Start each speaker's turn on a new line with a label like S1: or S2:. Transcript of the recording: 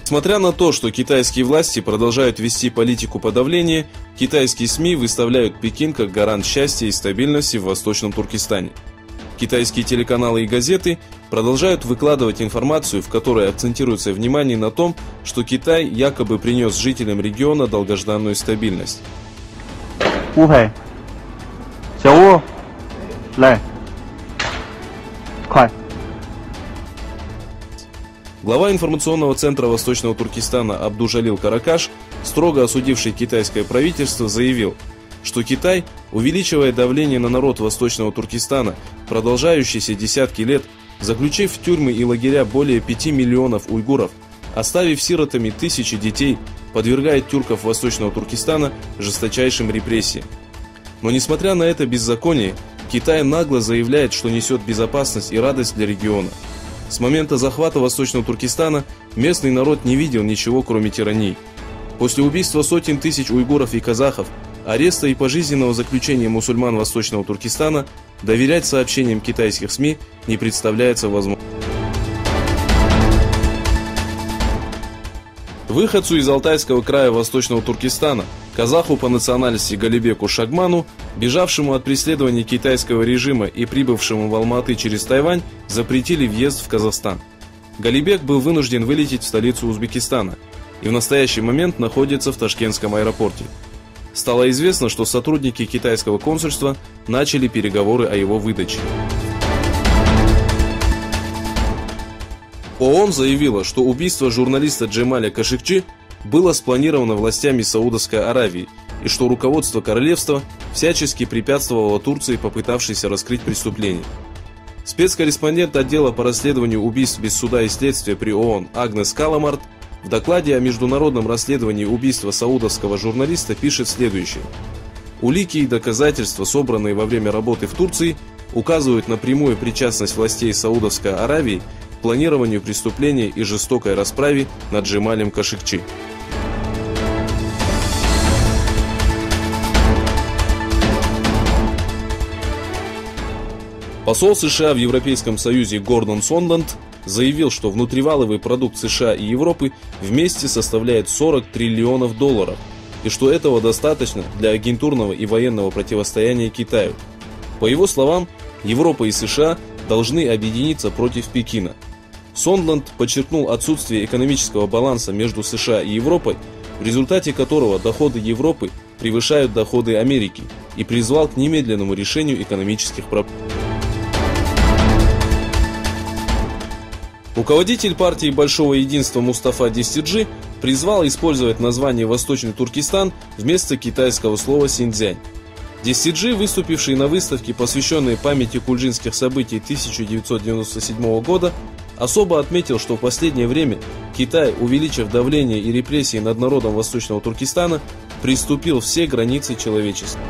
S1: Несмотря на то, что китайские власти продолжают вести политику подавления, китайские СМИ выставляют Пекин как гарант счастья и стабильности в Восточном Туркестане. Китайские телеканалы и газеты продолжают выкладывать информацию, в которой акцентируется внимание на том, что Китай якобы принес жителям региона долгожданную стабильность. Глава информационного центра Восточного Туркестана Абдужалил Каракаш, строго осудивший китайское правительство, заявил, что Китай, увеличивая давление на народ Восточного Туркестана, продолжающееся десятки лет, заключив в тюрьмы и лагеря более 5 миллионов уйгуров, оставив сиротами тысячи детей, подвергает тюрков Восточного Туркестана жесточайшим репрессиям. Но несмотря на это беззаконие, Китай нагло заявляет, что несет безопасность и радость для региона. С момента захвата Восточного Туркестана местный народ не видел ничего, кроме тирании. После убийства сотен тысяч уйгуров и казахов, ареста и пожизненного заключения мусульман Восточного Туркестана, доверять сообщениям китайских СМИ не представляется возможным. Выходцу из Алтайского края Восточного Туркестана, казаху по национальности Галибеку Шагману, бежавшему от преследования китайского режима и прибывшему в Алматы через Тайвань, запретили въезд в Казахстан. Галибек был вынужден вылететь в столицу Узбекистана и в настоящий момент находится в Ташкентском аэропорте. Стало известно, что сотрудники китайского консульства начали переговоры о его выдаче. ООН заявила, что убийство журналиста Джемаля Кашикчи было спланировано властями Саудовской Аравии и что руководство королевства всячески препятствовало Турции, попытавшейся раскрыть преступление. Спецкорреспондент отдела по расследованию убийств без суда и следствия при ООН Агнес Каламарт в докладе о международном расследовании убийства саудовского журналиста пишет следующее. Улики и доказательства, собранные во время работы в Турции, указывают на прямую причастность властей Саудовской Аравии к планированию преступления и жестокой расправе над Джемалем Кашикчи. Посол США в Европейском Союзе Гордон Сонланд заявил, что внутриваловый продукт США и Европы вместе составляет 40 триллионов долларов, и что этого достаточно для агентурного и военного противостояния Китаю. По его словам, Европа и США должны объединиться против Пекина. Сонланд подчеркнул отсутствие экономического баланса между США и Европой, в результате которого доходы Европы превышают доходы Америки, и призвал к немедленному решению экономических проблем. Руководитель партии Большого единства Мустафа Дестиджи призвал использовать название Восточный Туркестан вместо китайского слова Синьцзянь. Дестиджи, выступивший на выставке, посвященной памяти кульджинских событий 1997 года, особо отметил, что в последнее время Китай, увеличив давление и репрессии над народом Восточного Туркестана, приступил все границы человечества.